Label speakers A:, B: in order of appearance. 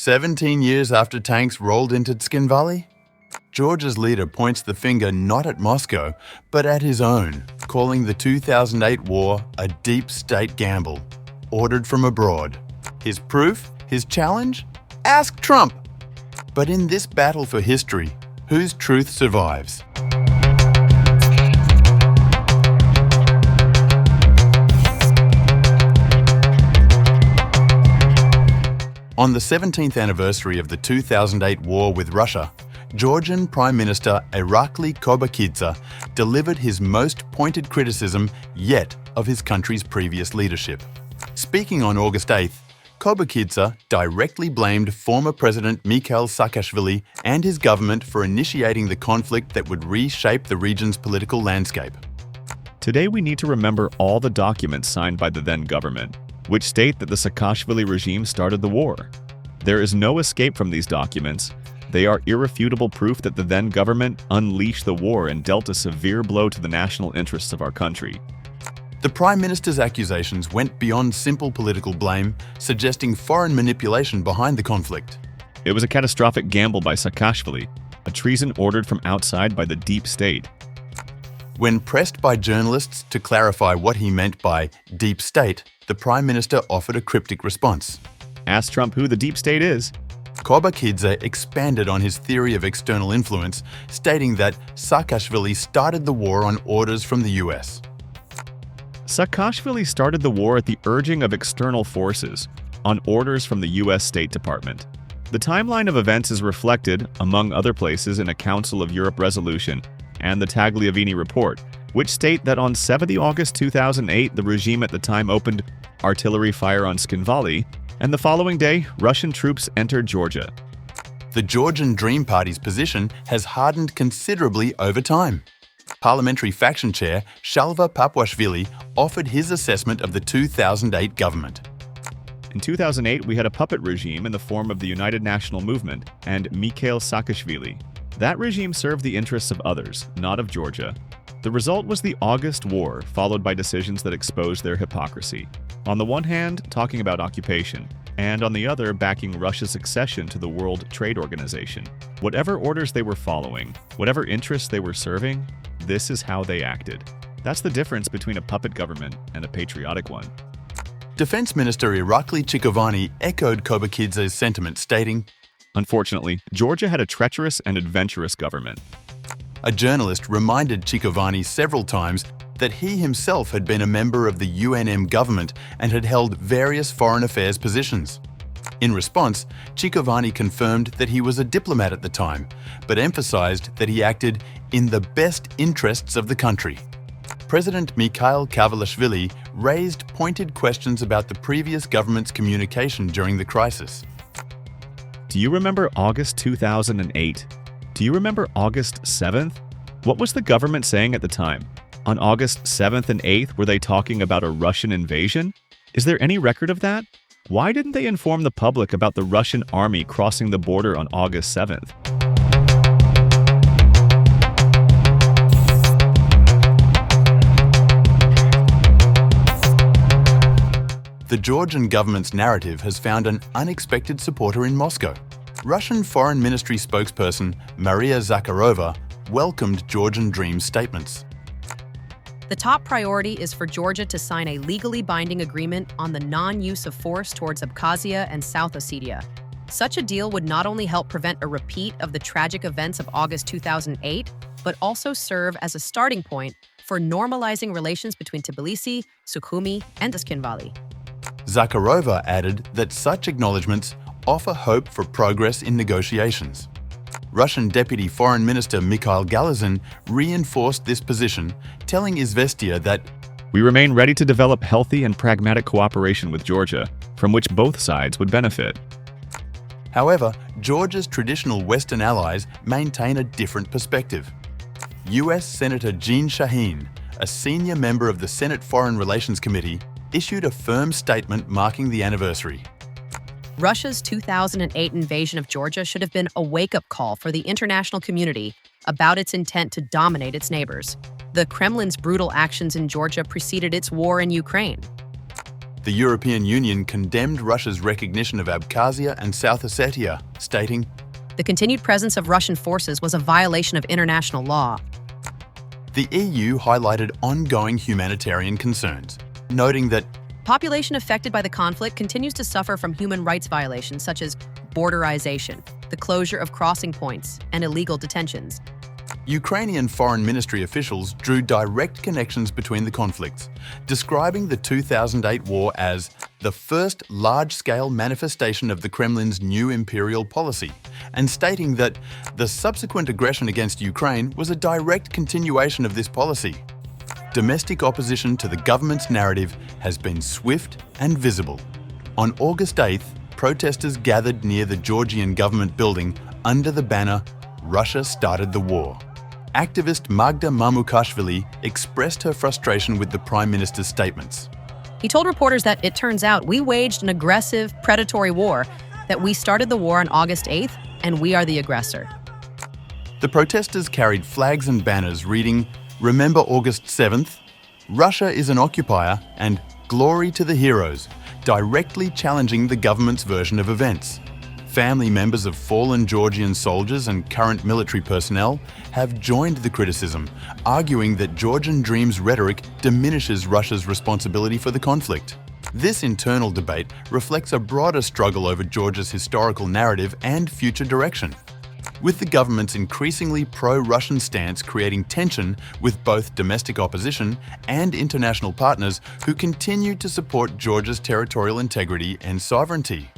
A: 17 years after tanks rolled into Tskhinvali? Georgia's leader points the finger not at Moscow, but at his own, calling the 2008 war a deep state gamble, ordered from abroad. His proof? His challenge? Ask Trump! But in this battle for history, whose truth survives? On the 17th anniversary of the 2008 war with Russia, Georgian Prime Minister Irakli Kobakhidze delivered his most pointed criticism yet of his country's previous leadership. Speaking on August 8th, Kobakhidze directly blamed former President Mikheil Saakashvili and his government for initiating the conflict that would reshape the region's political landscape.
B: Today we need to remember all the documents signed by the then government, which state that the Saakashvili regime started the war. There is no escape from these documents. They are irrefutable proof that the then government unleashed the war and dealt a severe blow to the national interests of our country.
A: The Prime Minister's accusations went beyond simple political blame, suggesting foreign manipulation behind the conflict.
B: It was a catastrophic gamble by Saakashvili, a treason ordered from outside by the deep state.
A: When pressed by journalists to clarify what he meant by deep state, the Prime Minister offered a cryptic response.
B: Ask Trump who the deep state is.
A: Kobakhidze expanded on his theory of external influence, stating that Saakashvili started the war on orders from the US.
B: Saakashvili started the war at the urging of external forces, on orders from the US State Department. The timeline of events is reflected, among other places, in a Council of Europe resolution and the Tagliavini report, which state that on 7 August 2008, the regime at the time opened artillery fire on Tskhinvali, and the following day, Russian troops entered Georgia.
A: The Georgian Dream Party's position has hardened considerably over time. Parliamentary faction chair Shalva Papuashvili offered his assessment of the 2008 government.
B: In 2008, we had a puppet regime in the form of the United National Movement and Mikheil Saakashvili. That regime served the interests of others, not of Georgia. The result was the August War, followed by decisions that exposed their hypocrisy. On the one hand, talking about occupation, and on the other, backing Russia's accession to the World Trade Organization. Whatever orders they were following, whatever interests they were serving, this is how they acted. That's the difference between a puppet government and a patriotic one.
A: Defense Minister Irakli Kobakhidze echoed Kobakhidze's sentiment, stating,
B: "Unfortunately, Georgia had a treacherous and adventurous government."
A: A journalist reminded Tskhinvali several times that he himself had been a member of the UNM government and had held various foreign affairs positions. In response, Tskhinvali confirmed that he was a diplomat at the time, but emphasized that he acted in the best interests of the country. President Mikheil Saakashvili raised pointed questions about the previous government's communication during the crisis.
B: Do you remember August 2008? Do you remember August 7th? What was the government saying at the time? On August 7th and 8th, were they talking about a Russian invasion? Is there any record of that? Why didn't they inform the public about the Russian army crossing the border on August 7th?
A: The Georgian government's narrative has found an unexpected supporter in Moscow. Russian Foreign Ministry spokesperson Maria Zakharova welcomed Georgian Dream's statements.
C: The top priority is for Georgia to sign a legally binding agreement on the non-use of force towards Abkhazia and South Ossetia. Such a deal would not only help prevent a repeat of the tragic events of August 2008, but also serve as a starting point for normalizing relations between Tbilisi, Sukhumi, and Tskhinvali.
A: Zakharova added that such acknowledgements offer hope for progress in negotiations. Russian Deputy Foreign Minister Mikhail Galazin reinforced this position, telling Izvestia that
B: we remain ready to develop healthy and pragmatic cooperation with Georgia, from which both sides would benefit.
A: However, Georgia's traditional Western allies maintain a different perspective. US Senator Jean Shaheen, a senior member of the Senate Foreign Relations Committee, issued a firm statement marking the anniversary.
C: Russia's 2008 invasion of Georgia should have been a wake-up call for the international community about its intent to dominate its neighbors. The Kremlin's brutal actions in Georgia preceded its war in Ukraine.
A: The European Union condemned Russia's recognition of Abkhazia and South Ossetia, stating,
C: The continued presence of Russian forces was a violation of international law.
A: the EU highlighted ongoing humanitarian concerns, noting that
C: Population affected by the conflict continues to suffer from human rights violations such as borderization, the closure of crossing points, and illegal detentions.
A: Ukrainian foreign ministry officials drew direct connections between the conflicts, describing the 2008 war as the first large-scale manifestation of the Kremlin's new imperial policy, and stating that the subsequent aggression against Ukraine was a direct continuation of this policy. Domestic opposition to the government's narrative has been swift and visible. On August 8th, protesters gathered near the Georgian government building under the banner "Russia started the war." Activist Magda Mamukashvili expressed her frustration with the Prime Minister's statements.
C: He told reporters that it turns out we waged an aggressive, predatory war, that we started the war on August 8th, and we are the aggressor.
A: The protesters carried flags and banners reading, "Remember August 7th? Russia is an occupier," and "Glory to the heroes," directly challenging the government's version of events. Family members of fallen Georgian soldiers and current military personnel have joined the criticism, arguing that Georgian Dream's rhetoric diminishes Russia's responsibility for the conflict. This internal debate reflects a broader struggle over Georgia's historical narrative and future direction, with the government's increasingly pro-Russian stance creating tension with both domestic opposition and international partners who continue to support Georgia's territorial integrity and sovereignty.